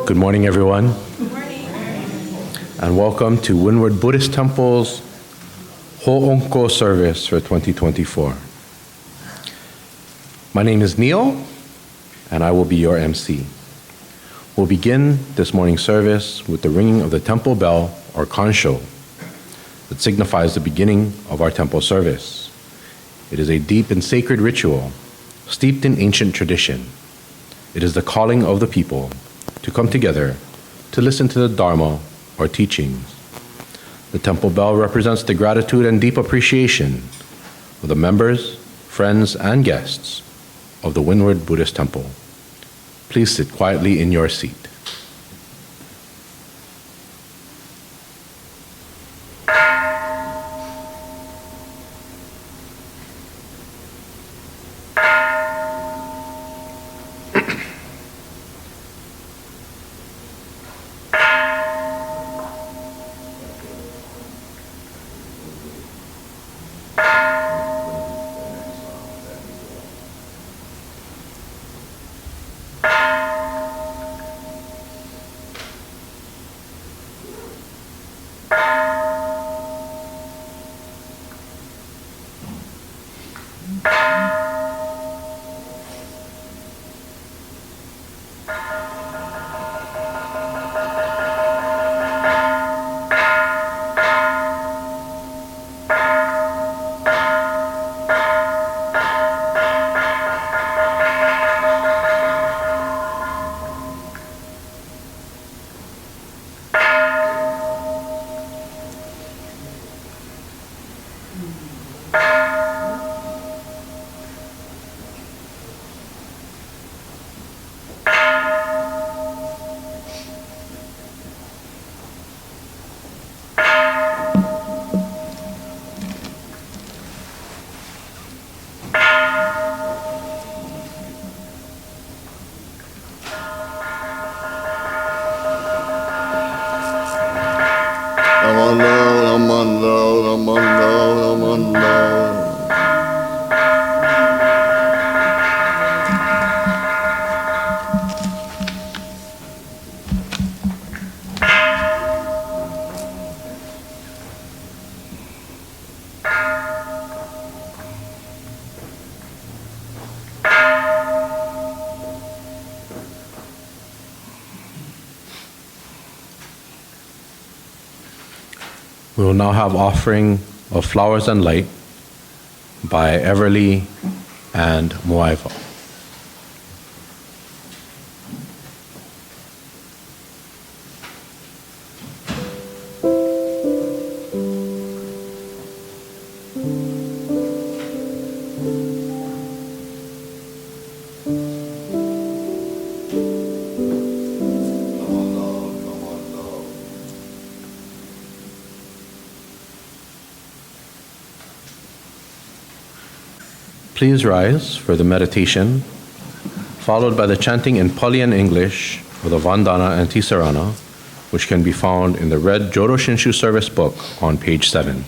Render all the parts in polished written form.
Good morning, everyone. Good morning. And welcome to Windward Buddhist Temple's Hoonko Service for 2024. My name is Neil, and I will be your MC. We'll begin this morning's service with the ringing of the temple bell, or kansho, that signifies the beginning of our temple service. It is a deep and sacred ritual, steeped in ancient tradition. It is the calling of the people to come together to listen to the Dharma, or teachings. The temple bell represents the gratitude and deep appreciation of the members, friends, and guests of the Windward Buddhist Temple. Please sit quietly in your seat. We will now have offering of flowers and light by Everly and Moiva. Please rise for the meditation, followed by the chanting in Pali and English of the Vandana Ti-Sarana, which can be found in the red Jodo Shinshu service book on page 7.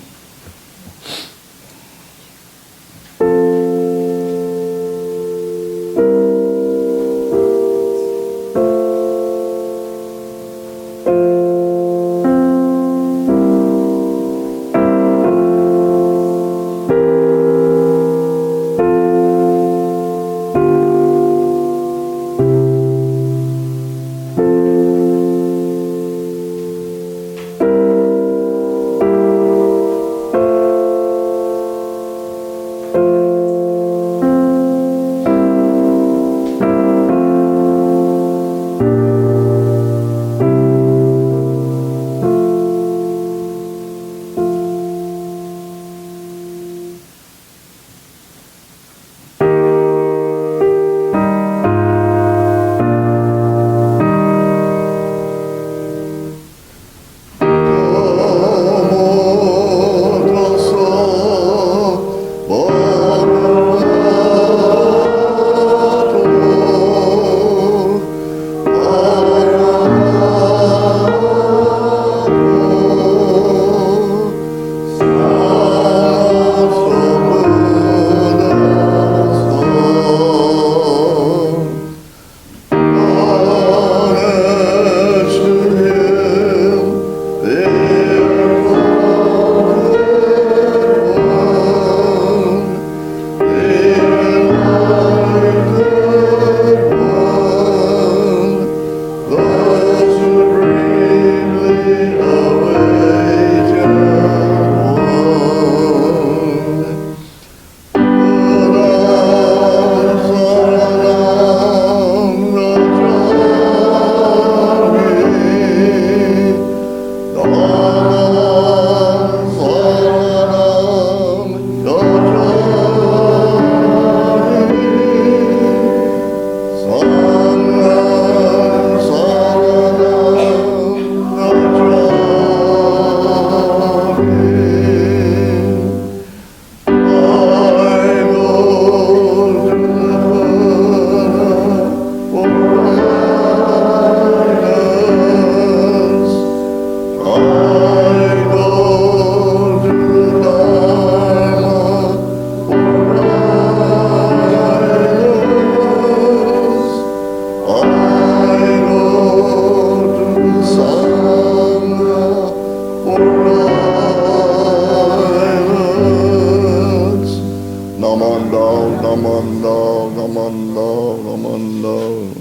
Namanda, Namanda, Namanda.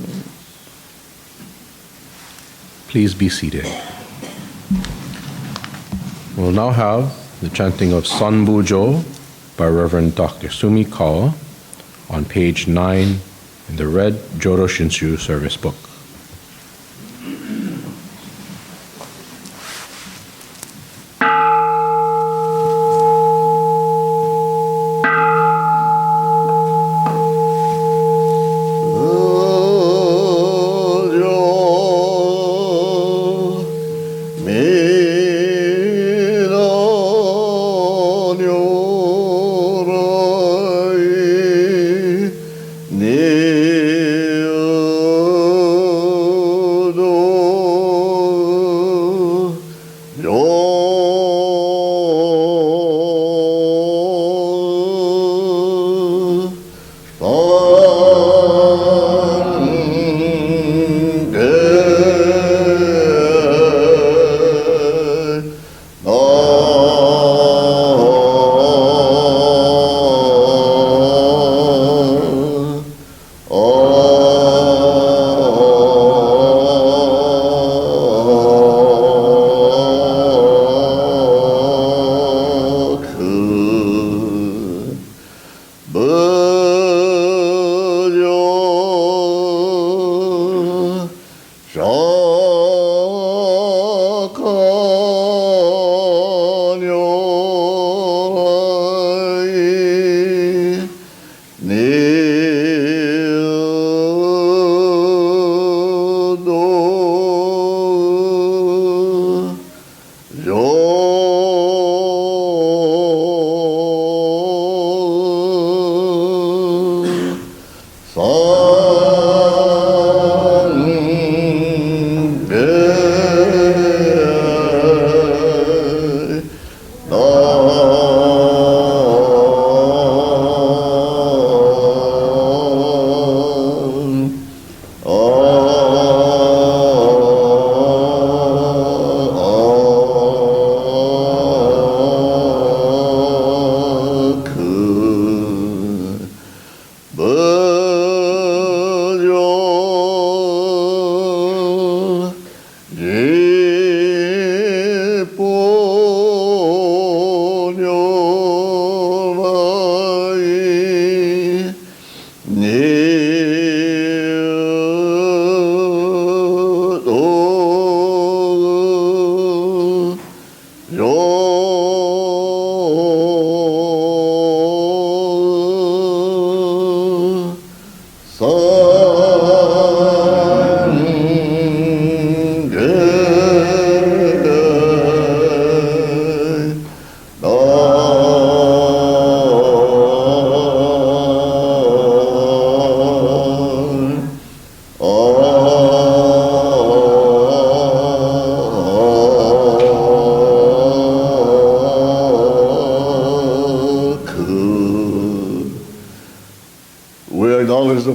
Please be seated. We'll now have the chanting of Sanbujo by Reverend Dr. Sumikawa on page 9 in the red Jodo Shinshu service book.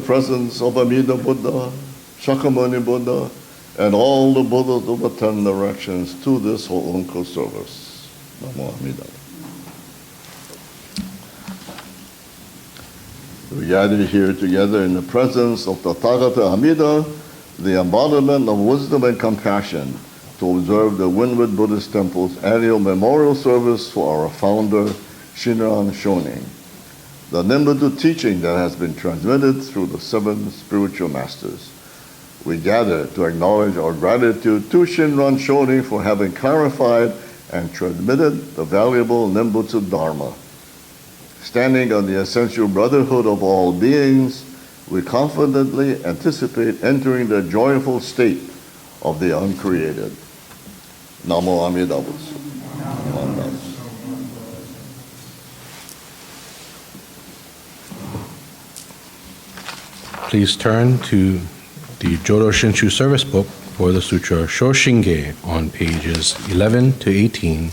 Presence of Amida Buddha, Shakyamuni Buddha, and all the Buddhas of the 10 directions to this Hoonko service. Namo Amida. We gather here together in the presence of the Tathagata Amida, the embodiment of wisdom and compassion, to observe the Windward Buddhist Temple's annual memorial service for our founder, Shinran Shonin, the Nembutsu teaching that has been transmitted through the 7 spiritual masters. We gather to acknowledge our gratitude to Shinran Shonin for having clarified and transmitted the valuable Nembutsu Dharma. Standing on the essential brotherhood of all beings, we confidently anticipate entering the joyful state of the uncreated. Namo Amida Butsu. Please turn to the Jodo Shinshu service book for the Sutra Shoshinge on pages 11 to 18,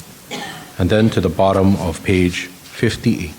and then to the bottom of page 58.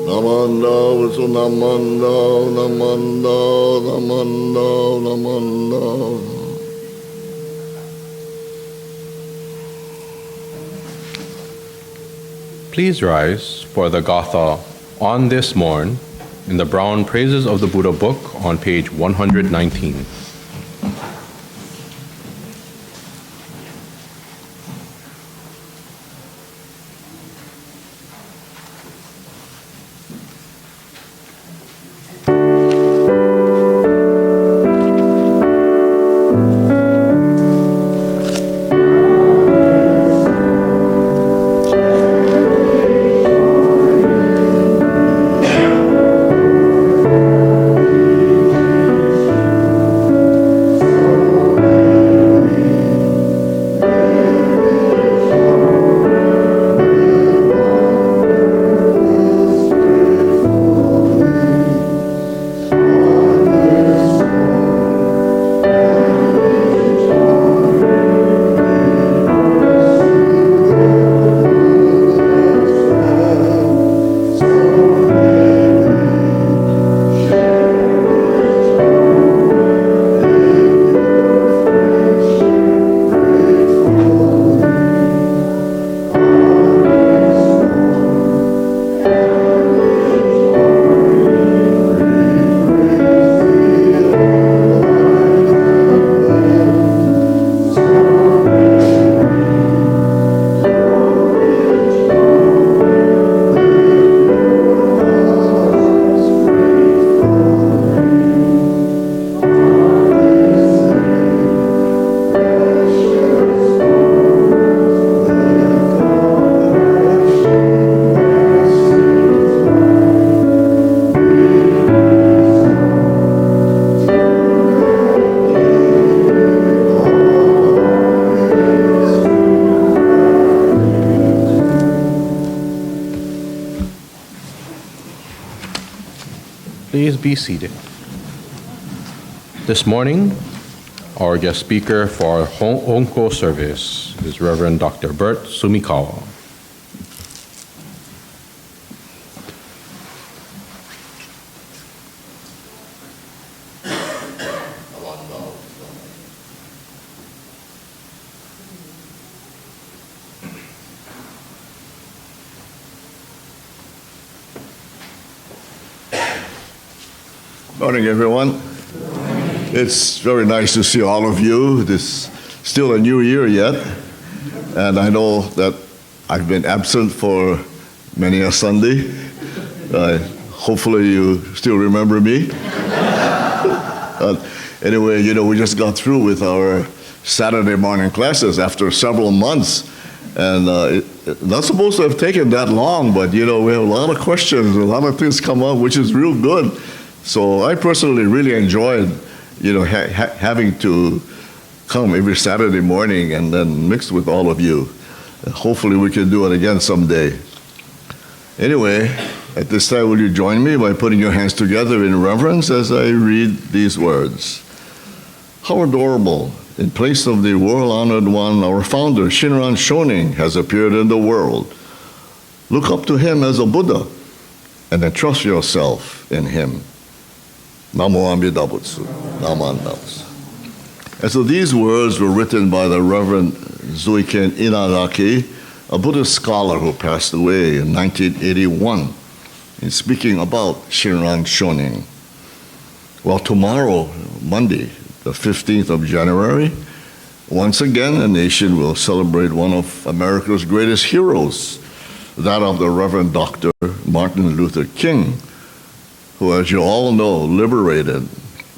Namanda, Visu Namanda, Namanda, Namanda, Namanda. Please rise for the Gatha on this morn in the Brown Praises of the Buddha book on page 119. Please be seated. This morning, our guest speaker for our Hoonko service is Reverend Dr. Bert Sumikawa. Morning, everyone. It's very nice to see all of you. This still a new year yet, and I know that I've been absent for many a Sunday. Hopefully you still remember me. Anyway, we just got through with our Saturday morning classes after several months, and it's not supposed to have taken that long, but we have a lot of questions, a lot of things come up, which is real good. So I personally really enjoyed, having to come every Saturday morning and then mix with all of you. Hopefully we can do it again someday. Anyway, at this time, will you join me by putting your hands together in reverence as I read these words? How adorable! In place of the world-honored one, our founder, Shinran Shonin, has appeared in the world. Look up to him as a Buddha and entrust yourself in him. Namo Amida Butsu. Naman Nams. And so these words were written by the Reverend Zuiken Inaraki, a Buddhist scholar who passed away in 1981, in speaking about Shinran Shonin. Well, tomorrow, Monday, the 15th of January, once again, a nation will celebrate one of America's greatest heroes, that of the Reverend Dr. Martin Luther King, who, as you all know, liberated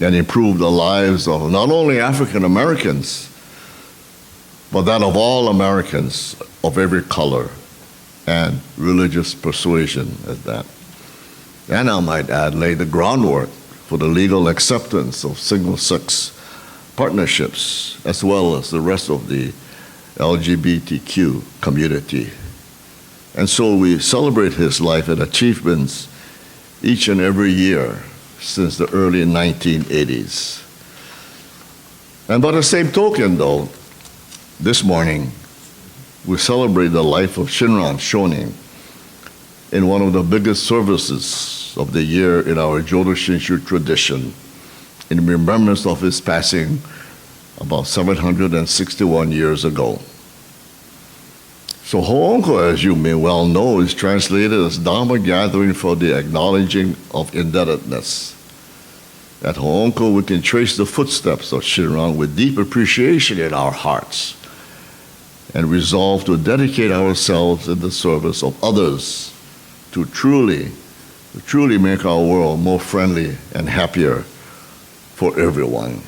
and improved the lives of not only African Americans, but that of all Americans of every color and religious persuasion at that. And I might add, laid the groundwork for the legal acceptance of single-sex partnerships, as well as the rest of the LGBTQ community. And so we celebrate his life and achievements each and every year since the early 1980s. And by the same token, though, this morning we celebrate the life of Shinran Shonin, in one of the biggest services of the year in our Jodo Shinshu tradition, in remembrance of his passing about 761 years ago. So Hoonko, as you may well know, is translated as Dharma gathering for the acknowledging of indebtedness. At Hoonko, we can trace the footsteps of Shinran with deep appreciation in our hearts and resolve to dedicate ourselves in the service of others to truly make our world more friendly and happier for everyone.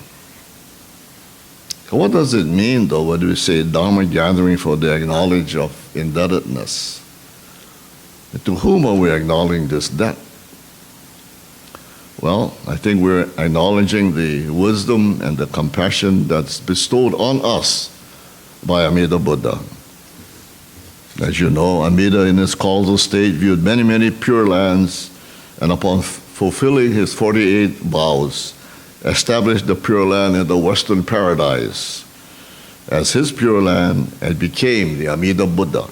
So what does it mean, though, when we say Dharma gathering for the acknowledge of indebtedness? To whom are we acknowledging this debt? Well, I think we're acknowledging the wisdom and the compassion that's bestowed on us by Amida Buddha. As you know, Amida in his causal state viewed many, many pure lands, and upon fulfilling his 48 vows, established the Pure Land in the Western Paradise as his Pure Land and became the Amida Buddha,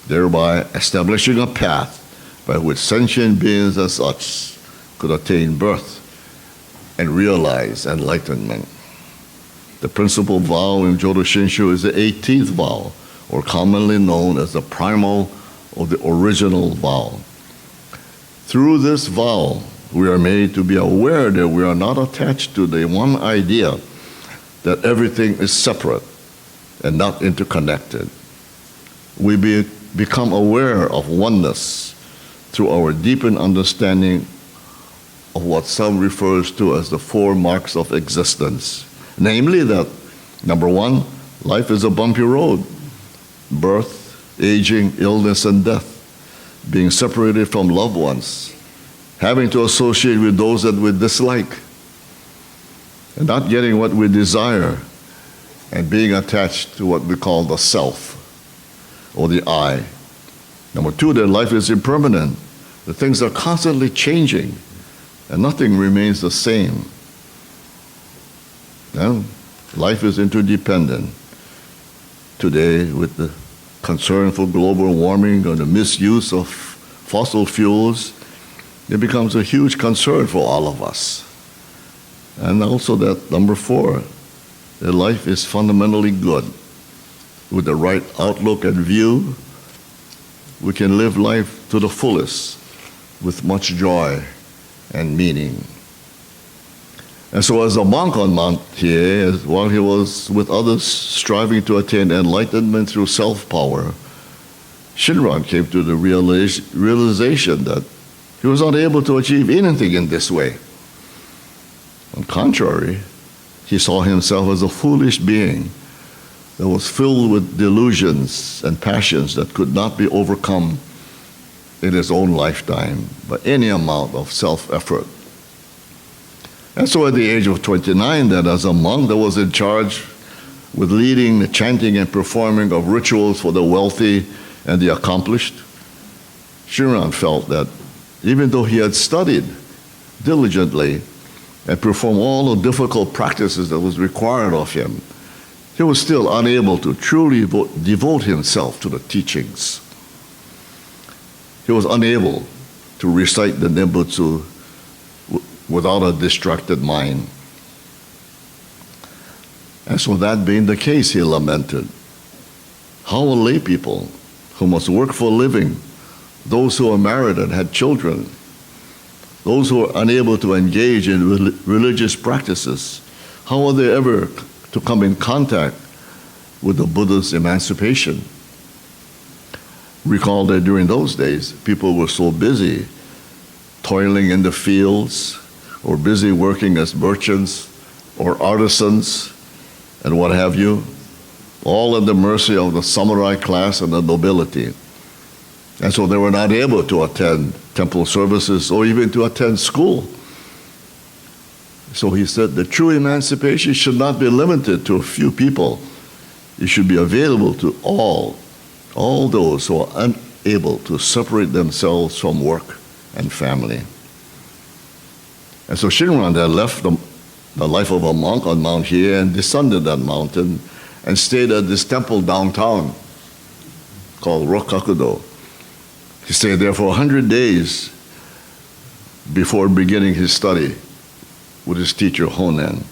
thereby establishing a path by which sentient beings as such could attain birth and realize enlightenment. The principal vow in Jodo Shinshu is the 18th vow, or commonly known as the primal or the original vow. Through this vow, we are made to be aware that we are not attached to the one idea that everything is separate and not interconnected. We become aware of oneness through our deepened understanding of what some refers to as the 4 marks of existence. Namely that, number 1, life is a bumpy road. Birth, aging, illness, and death. Being separated from loved ones. Having to associate with those that we dislike. And not getting what we desire. And being attached to what we call the self, or the I. Number 2, that life is impermanent. The things are constantly changing. And nothing remains the same. And life is interdependent. Today, with the concern for global warming or the misuse of fossil fuels, it becomes a huge concern for all of us. And also that, number 4, that life is fundamentally good. With the right outlook and view, we can live life to the fullest with much joy and meaning. And so as a monk on Mount Hiei, while he was with others striving to attain enlightenment through self-power, Shinran came to the realization that he was unable to achieve anything in this way. On the contrary, he saw himself as a foolish being that was filled with delusions and passions that could not be overcome in his own lifetime by any amount of self-effort. And so at the age of 29, then, as a monk that was in charge with leading the chanting and performing of rituals for the wealthy and the accomplished, Shinran felt that even though he had studied diligently and performed all the difficult practices that was required of him, he was still unable to truly devote himself to the teachings. He was unable to recite the Nembutsu without a distracted mind. And so that being the case, he lamented, how will lay people who must work for a living, those who are married and had children, those who are unable to engage in religious practices, how are they ever to come in contact with the Buddha's emancipation? Recall that during those days, people were so busy toiling in the fields or busy working as merchants or artisans and what have you, all at the mercy of the samurai class and the nobility. And so they were not able to attend temple services or even to attend school. So he said the true emancipation should not be limited to a few people. It should be available to all those who are unable to separate themselves from work and family. And so Shinran then left the life of a monk on Mount Hiei and descended that mountain and stayed at this temple downtown called Rokakudo. He stayed there for 100 days before beginning his study with his teacher Honen.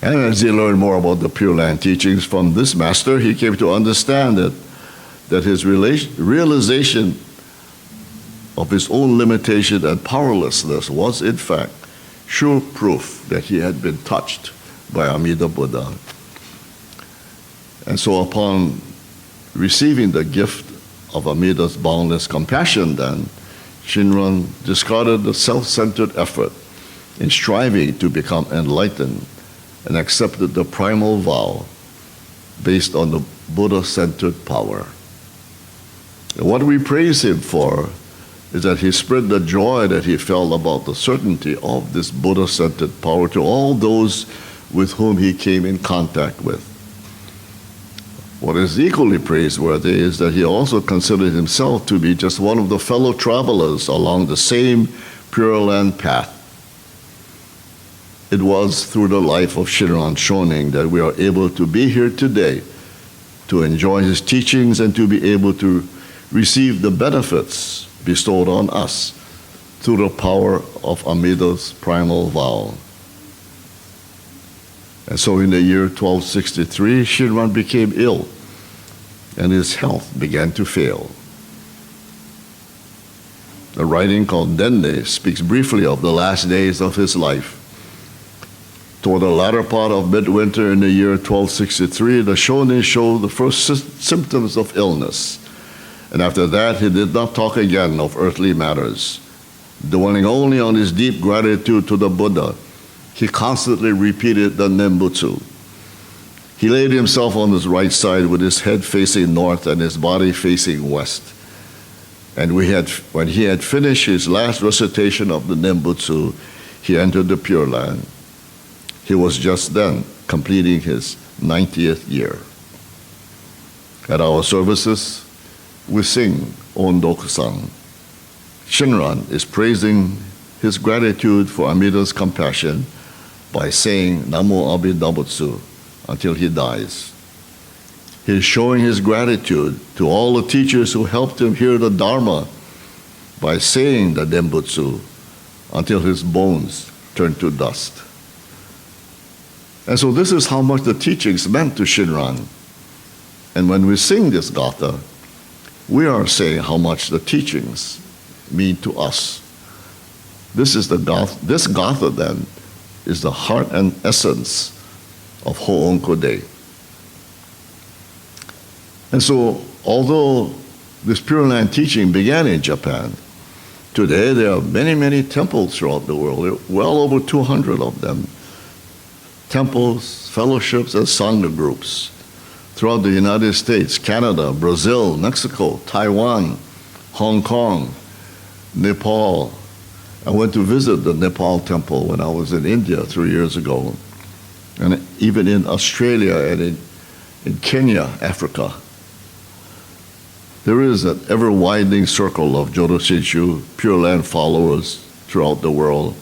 And as he learned more about the Pure Land teachings from this master, he came to understand that his realization of his own limitation and powerlessness was in fact sure proof that he had been touched by Amida Buddha. And so upon receiving the gift of Amida's boundless compassion, then Shinran discarded the self-centered effort in striving to become enlightened and accepted the primal vow based on the Buddha-centered power. And what we praise him for is that he spread the joy that he felt about the certainty of this Buddha-centered power to all those with whom he came in contact with. What is equally praiseworthy is that he also considered himself to be just one of the fellow travelers along the same Pure Land path. It was through the life of Shinran Shonin that we are able to be here today to enjoy his teachings and to be able to receive the benefits bestowed on us through the power of Amida's primal vow. And so in the year 1263, Shinran became ill and his health began to fail. The writing called Dende speaks briefly of the last days of his life. Toward the latter part of midwinter in the year 1263, the Shonin showed the first symptoms of illness. And after that, he did not talk again of earthly matters. Dwelling only on his deep gratitude to the Buddha, he constantly repeated the Nembutsu. He laid himself on his right side with his head facing north and his body facing west. And when he had finished his last recitation of the Nembutsu, he entered the Pure Land. He was just then completing his 90th year. At our services, we sing Ondokusan. Shinran is praising his gratitude for Amida's compassion by saying Namo Abi Nembutsu until he dies. He is showing his gratitude to all the teachers who helped him hear the Dharma by saying the Nembutsu until his bones turn to dust. And so this is how much the teachings meant to Shinran. And when we sing this Gatha, we are saying how much the teachings mean to us. This Gatha then is the heart and essence of Hoonko Day. And so, although this Pure Land teaching began in Japan, today there are many, many temples throughout the world. There are well over 200 of them. Temples, fellowships, and Sangha groups throughout the United States, Canada, Brazil, Mexico, Taiwan, Hong Kong, Nepal. I went to visit the Nepal temple when I was in India 3 years ago, and even in Australia and in Kenya, Africa. There is an ever-widening circle of Jodo Shinshu Pure Land followers throughout the world,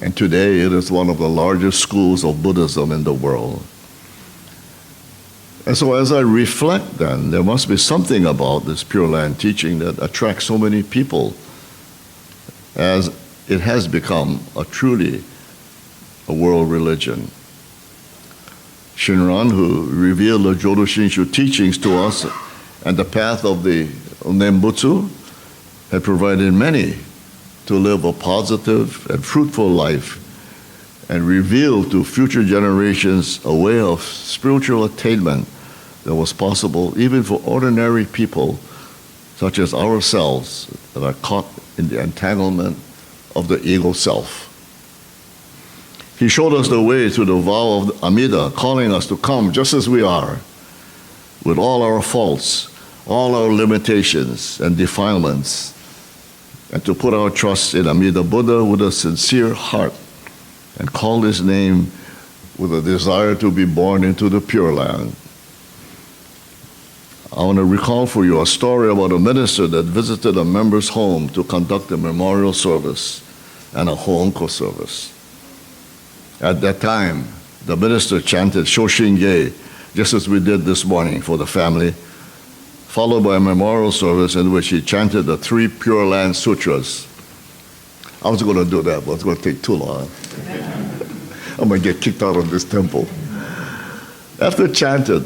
and today it is one of the largest schools of Buddhism in the world. And so as I reflect then, there must be something about this Pure Land teaching that attracts so many people, as it has become truly a world religion. Shinran, who revealed the Jodo Shinshu teachings to us and the path of the Nembutsu, had provided many to live a positive and fruitful life and reveal to future generations a way of spiritual attainment that was possible even for ordinary people such as ourselves that are caught in the entanglement of the ego self. He showed us the way through the vow of Amida, calling us to come just as we are, with all our faults, all our limitations and defilements, and to put our trust in Amida Buddha with a sincere heart and call his name with a desire to be born into the Pure Land. I want to recall for you a story about a minister that visited a member's home to conduct a memorial service and a Hoonko service. At that time, the minister chanted Shoshinge, just as we did this morning for the family, followed by a memorial service in which he chanted the 3 Pure Land Sutras. I was going to do that, but it's going to take too long. I'm going to get kicked out of this temple. After chanting,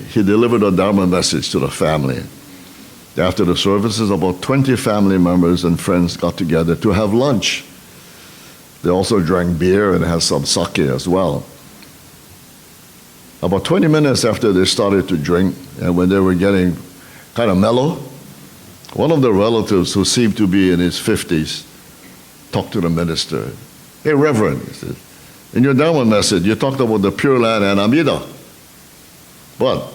he delivered a Dharma message to the family. After the services, about 20 family members and friends got together to have lunch. They also drank beer and had some sake as well. About 20 minutes after they started to drink, and when they were getting kind of mellow, one of the relatives, who seemed to be in his 50s, talked to the minister. "Hey, Reverend," he said, "in your Dharma message, you talked about the Pure Land and Amida. But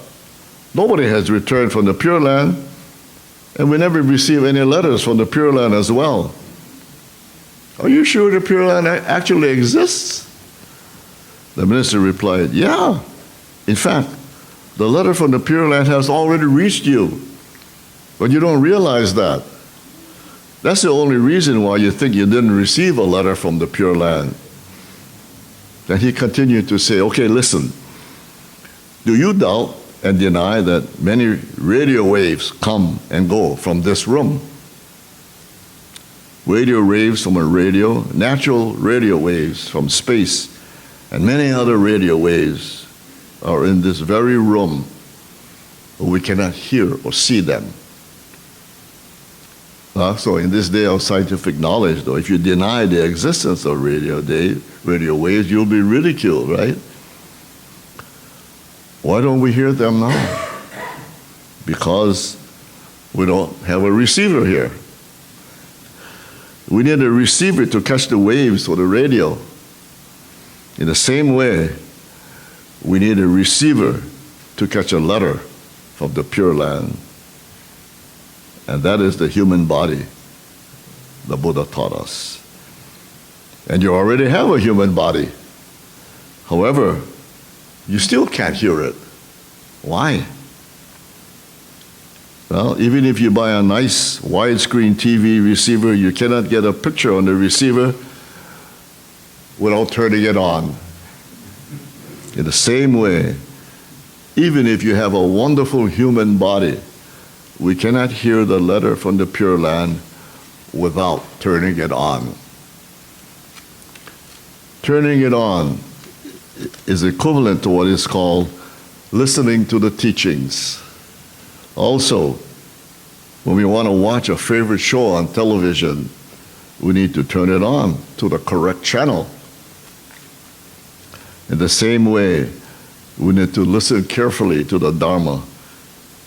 nobody has returned from the Pure Land, and we never received any letters from the Pure Land as well. Are you sure the Pure Land actually exists?" The minister replied, "Yeah. In fact, the letter from the Pure Land has already reached you, but you don't realize that. That's the only reason why you think you didn't receive a letter from the Pure Land." Then he continued to say, "Okay, listen. Do you doubt and deny that many radio waves come and go from this room? Radio waves from a radio, natural radio waves from space, and many other radio waves are in this very room, but we cannot hear or see them." So in this day of scientific knowledge, though, if you deny the existence of radio waves, you'll be ridiculed, right? Why don't we hear them now? Because we don't have a receiver here. We need a receiver to catch the waves for the radio. In the same way, we need a receiver to catch a letter from the Pure Land. And that is the human body the Buddha taught us. And you already have a human body. However, you still can't hear it. Why? Well, even if you buy a nice widescreen TV receiver, you cannot get a picture on the receiver without turning it on. In the same way, even if you have a wonderful human body, we cannot hear the letter from the Pure Land without turning it on. Turning it on is equivalent to what is called listening to the teachings. Also, when we want to watch a favorite show on television, we need to turn it on to the correct channel. In the same way, we need to listen carefully to the Dharma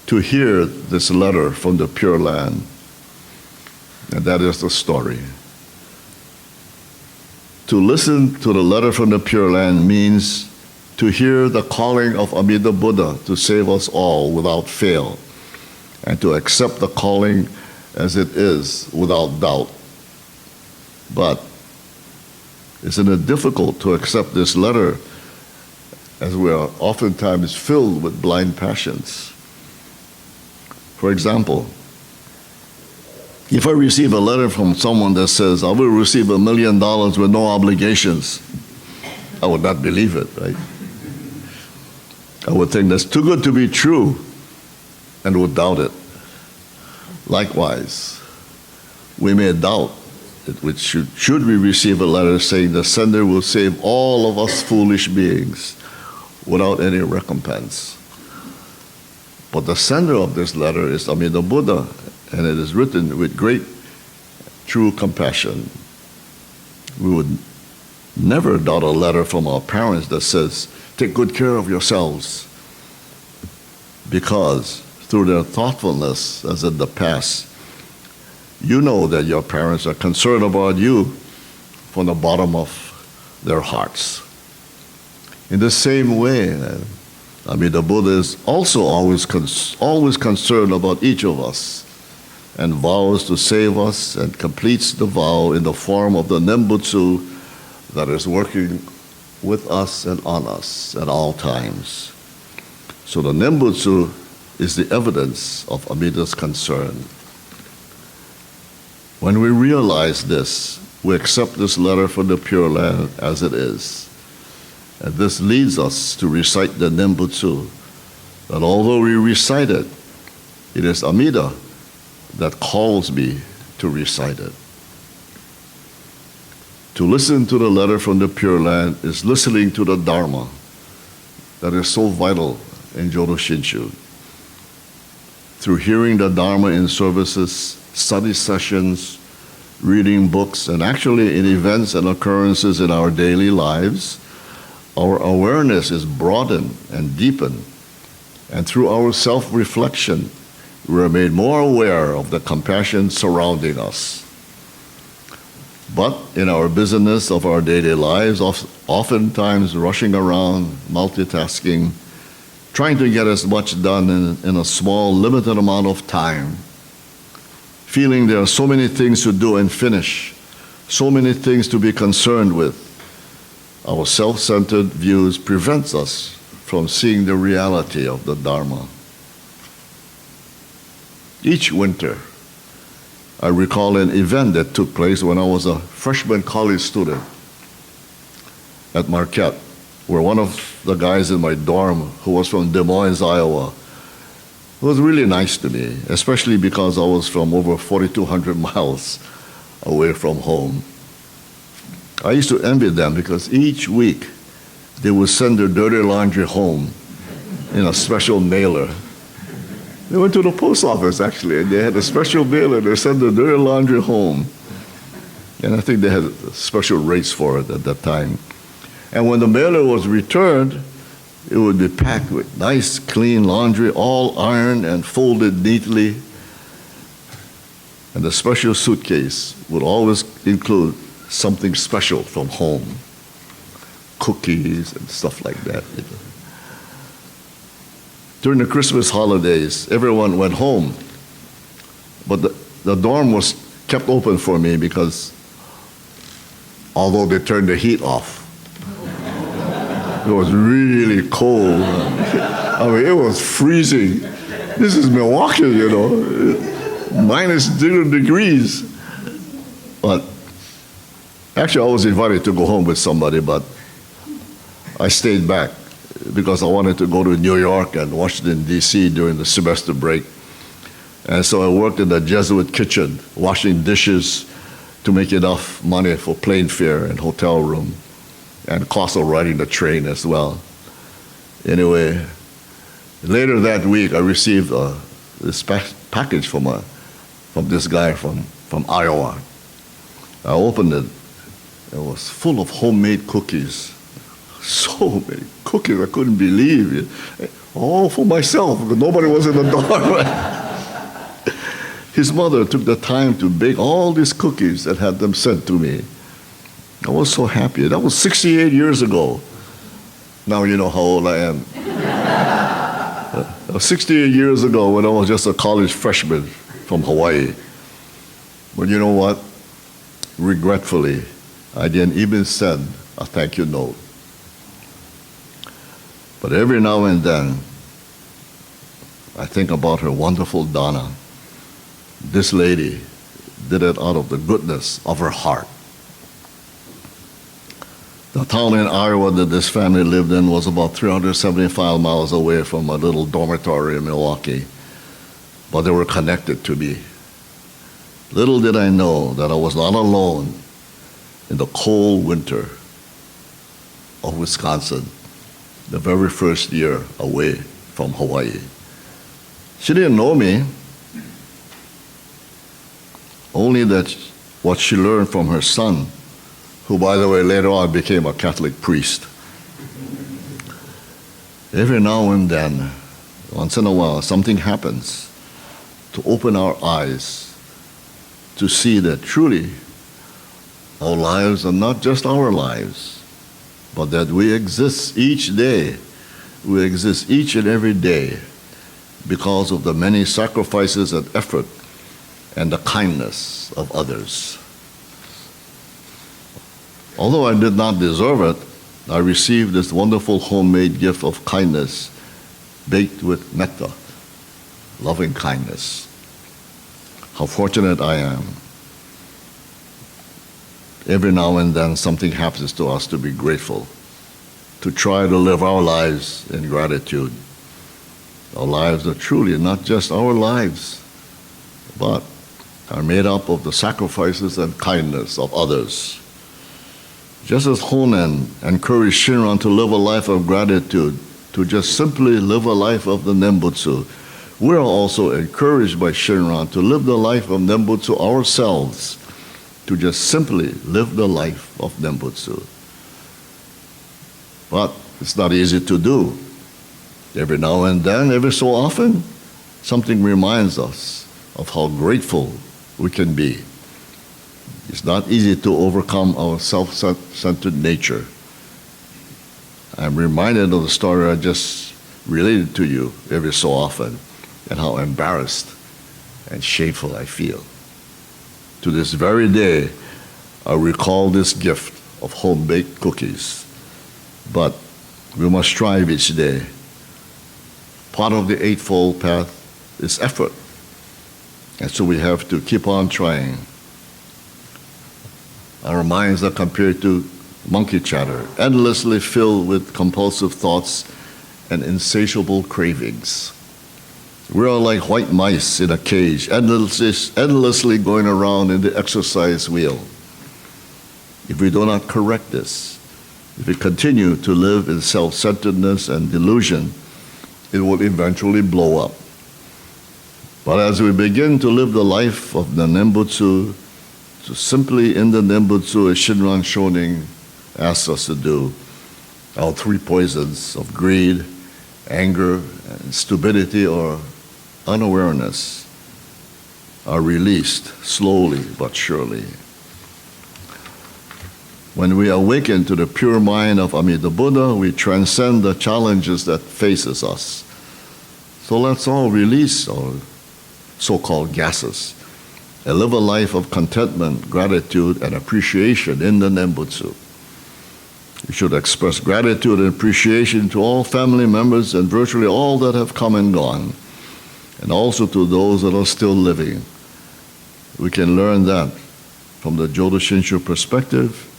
to hear this letter from the Pure Land. And that is the story. To listen to the letter from the Pure Land means to hear the calling of Amida Buddha to save us all without fail, and to accept the calling as it is without doubt. But isn't it difficult to accept this letter, as we are oftentimes filled with blind passions? For example, if I receive a letter from someone that says, "I will receive $1 million with no obligations," I would not believe it, right? I would think that's too good to be true and would doubt it. Likewise, we may doubt it, should we receive a letter saying the sender will save all of us foolish beings without any recompense. But the sender of this letter is Amida Buddha, and it is written with great true compassion. We would never doubt a letter from our parents that says, "Take good care of yourselves," because through their thoughtfulness, as in the past, you know that your parents are concerned about you from the bottom of their hearts. In the same way, Amida Buddha is also always concerned about each of us, and vows to save us, and completes the vow in the form of the Nembutsu that is working with us and on us at all times. So the Nembutsu is the evidence of Amida's concern. When we realize this, we accept this letter from the Pure Land as it is. And this leads us to recite the Nembutsu that although we recite it, it is Amida that calls me to recite it. To listen to the letter from the Pure Land is listening to the Dharma that is so vital in Jodo Shinshu. Through hearing the Dharma in services, study sessions, reading books, and actually in events and occurrences in our daily lives, our awareness is broadened and deepened. And through our self-reflection, we are made more aware of the compassion surrounding us. But in our busyness of our daily lives, oftentimes rushing around, multitasking, trying to get as much done in a small, limited amount of time, feeling there are so many things to do and finish, so many things to be concerned with, our self-centered views prevents us from seeing the reality of the Dharma. Each winter, I recall an event that took place when I was a freshman college student at Marquette, where one of the guys in my dorm, who was from Des Moines, Iowa, was really nice to me, especially because I was from over 4,200 miles away from home. I used to envy them because each week they would send their dirty laundry home in a special mailer. They went to the post office, actually, and they had a special mailer. They sent their dirty laundry home. And I think they had special rates for it at that time. And when the mailer was returned, it would be packed with nice, clean laundry, all ironed and folded neatly. And the special suitcase would always include something special from home, cookies and stuff like that. During the Christmas holidays, everyone went home, but the dorm was kept open for me because although they turned the heat off, it was really cold. I mean, it was freezing. This is Milwaukee, you know, minus 0 degrees. But actually, I was invited to go home with somebody, but I stayed back because I wanted to go to New York and Washington, D.C. during the semester break. And so I worked in the Jesuit kitchen, washing dishes to make enough money for plane fare and hotel room, and cost of riding the train as well. Anyway, later that week, I received this package from this guy from Iowa. I opened it. It was full of homemade cookies. So many cookies, I couldn't believe it. All for myself, because nobody was in the dorm. His mother took the time to bake all these cookies and had them sent to me. I was so happy. That was 68 years ago. Now you know how old I am. 68 years ago when I was just a college freshman from Hawaii. But you know what? Regretfully, I didn't even send a thank you note. But every now and then, I think about her wonderful Donna. This lady did it out of the goodness of her heart. The town in Iowa that this family lived in was about 375 miles away from a little dormitory in Milwaukee, but they were connected to me. Little did I know that I was not alone in the cold winter of Wisconsin, the very first year away from Hawaii. She didn't know me, only that what she learned from her son, who, by the way, later on became a Catholic priest. Every now and then, once in a while, something happens to open our eyes to see that truly our lives are not just our lives, but that we exist each day. We exist each and every day because of the many sacrifices and effort and the kindness of others. Although I did not deserve it, I received this wonderful homemade gift of kindness baked with metta, loving kindness. How fortunate I am. Every now and then something happens to us to be grateful, to try to live our lives in gratitude. Our lives are truly not just our lives, but are made up of the sacrifices and kindness of others. Just as Honen encouraged Shinran to live a life of gratitude, to just simply live a life of the Nembutsu, we are also encouraged by Shinran to live the life of Nembutsu ourselves, to just simply live the life of Nembutsu. But it's not easy to do. Every now and then, every so often, something reminds us of how grateful we can be. It's not easy to overcome our self-centered nature. I'm reminded of the story I just related to you every so often, and how embarrassed and shameful I feel. To this very day, I recall this gift of home-baked cookies. But we must strive each day. Part of the Eightfold Path is effort. And so we have to keep on trying. Our minds are compared to monkey chatter, endlessly filled with compulsive thoughts and insatiable cravings. We are like white mice in a cage, endlessly going around in the exercise wheel. If we do not correct this, if we continue to live in self-centeredness and delusion, it will eventually blow up. But as we begin to live the life of the Nembutsu, to simply in the Nembutsu, as Shinran Shonin asks us to do, our three poisons of greed, anger, and stupidity or unawareness are released slowly but surely. When we awaken to the pure mind of Amida Buddha, we transcend the challenges that faces us. So let's all release our so-called gases and live a life of contentment, gratitude, and appreciation in the Nembutsu. We should express gratitude and appreciation to all family members and virtually all that have come and gone, and also to those that are still living. We can learn that from the Jodo Shinshu perspective.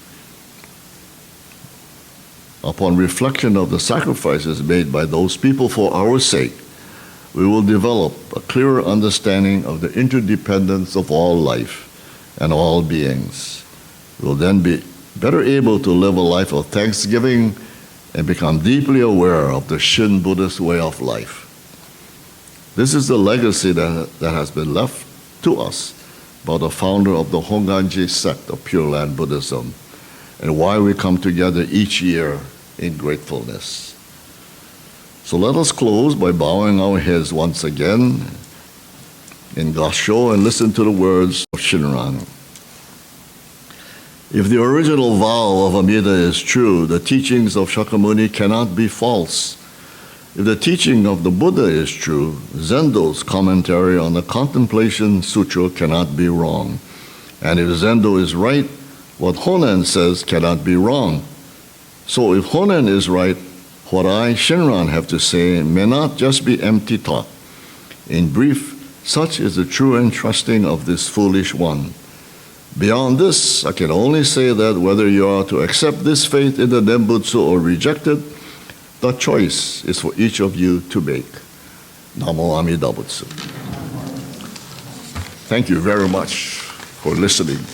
Upon reflection of the sacrifices made by those people for our sake, we will develop a clearer understanding of the interdependence of all life and all beings. We will then be better able to live a life of thanksgiving and become deeply aware of the Shin Buddhist way of life. This is the legacy that has been left to us by the founder of the Honganji sect of Pure Land Buddhism, and why we come together each year in gratefulness. So let us close by bowing our heads once again in Gassho and listen to the words of Shinran. If the original vow of Amida is true, the teachings of Shakyamuni cannot be false. If the teaching of the Buddha is true, Zendo's commentary on the Contemplation Sutra cannot be wrong. And if Zendo is right, what Honen says cannot be wrong. So if Honen is right, what I, Shinran, have to say may not just be empty talk. In brief, such is the true entrusting of this foolish one. Beyond this, I can only say that whether you are to accept this faith in the Nembutsu or reject it, the choice is for each of you to make. Namo Amida Butsu. Thank you very much for listening.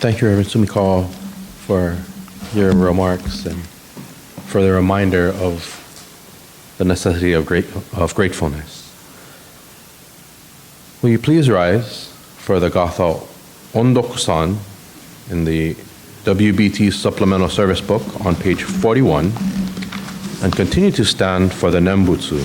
Thank you, Reverend Sumikawa, for your remarks and for the reminder of the necessity of gratefulness. Will you please rise for the Gatha Ondokusan in the WBT Supplemental Service Book on page 41, and continue to stand for the Nembutsu.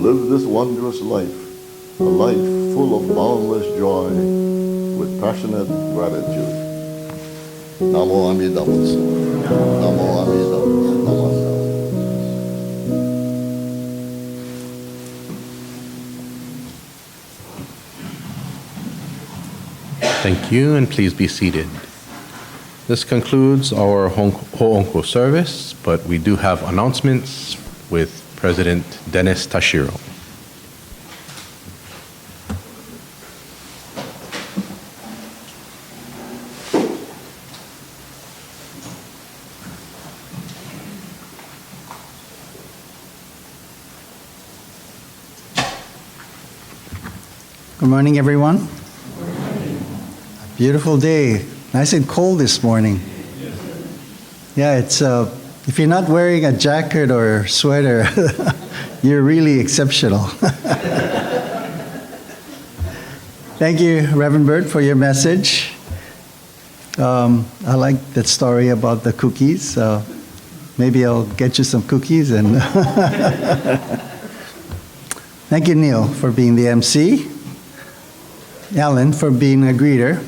live this wondrous life, a life full of boundless joy, with passionate gratitude. Namo Amida Butsu. Namo Amida Butsu. Namaste. Thank you, and please be seated. This concludes our Hoonko service, but we do have announcements with President Dennis Tashiro. Good morning, everyone. Beautiful day. Nice and cold this morning. Yeah, it's if you're not wearing a jacket or sweater, you're really exceptional. Thank you, Reverend Bert, for your message. I like that story about the cookies. Maybe I'll get you some cookies. And thank you, Neil, for being the MC. Alan for being a greeter.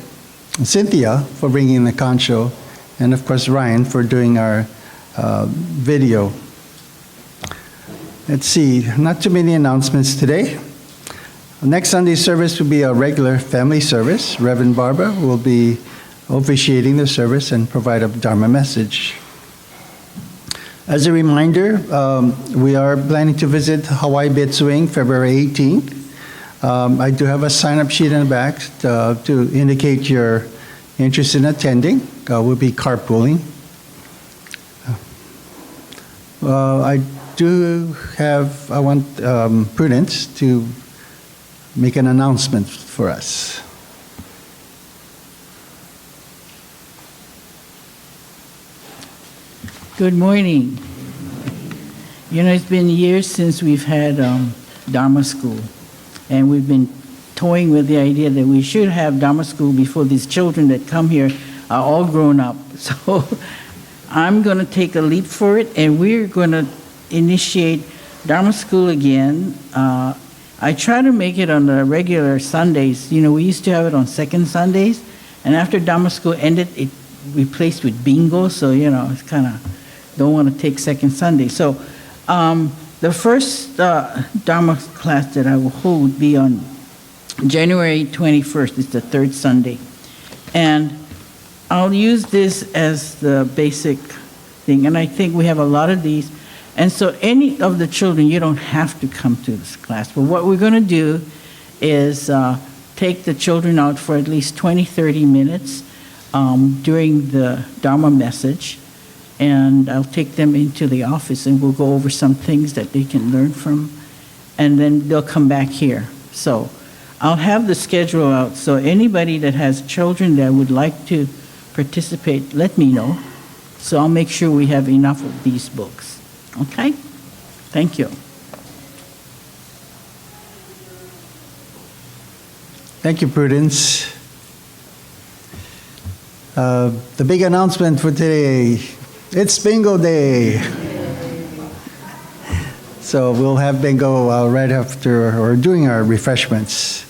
Cynthia for bringing the kansho, and of course Ryan for doing our video. Let's see, not too many announcements today. Next Sunday service will be a regular family service. Reverend Barbara will be officiating the service and provide a Dharma message. As a reminder, we are planning to visit Hawaii Betsuing February 18th. I do have a sign-up sheet in the back to indicate your interest in attending. We'll be carpooling. I want Prudence to make an announcement for us. Good morning. You know, it's been years since we've had Dharma school. And we've been toying with the idea that we should have Dharma school before these children that come here are all grown up. So I'm going to take a leap for it, and we're going to initiate Dharma school again. I try to make it on the regular Sundays. You know, we used to have it on second Sundays, and after Dharma school ended, it replaced with bingo. So, you know, it's kind of don't want to take second Sunday. So the first Dharma class that I will hold would be on January 21st. It's the third Sunday. And I'll use this as the basic thing. And I think we have a lot of these. And so any of the children, you don't have to come to this class. But what we're going to do is take the children out for at least 20, 30 minutes during the Dharma message. And I'll take them into the office and we'll go over some things that they can learn from, and then they'll come back here. So I'll have the schedule out, so anybody that has children that would like to participate, let me know. So I'll make sure we have enough of these books. Okay? Thank you. Thank you, Prudence. The big announcement for today. It's bingo day. So we'll have bingo right after or during our refreshments.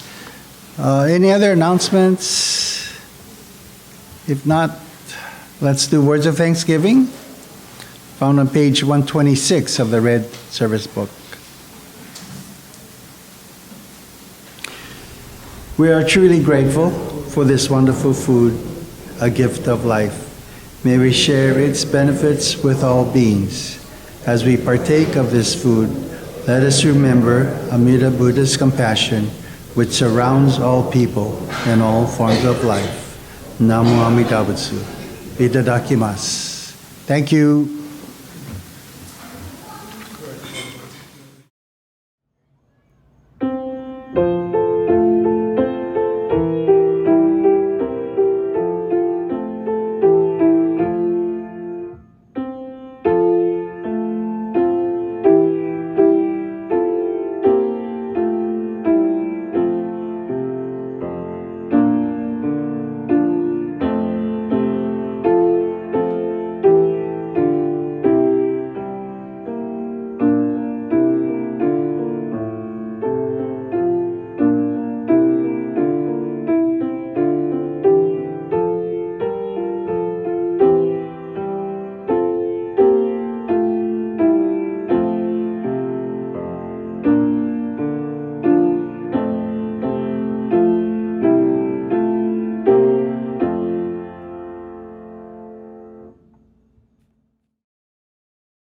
Any other announcements? If not, let's do words of thanksgiving, found on page 126 of the Red Service book. We are truly grateful for this wonderful food, a gift of life. May we share its benefits with all beings. As we partake of this food, let us remember Amida Buddha's compassion, which surrounds all people and all forms of life. Namo Amida Butsu. Itadakimasu. Thank you.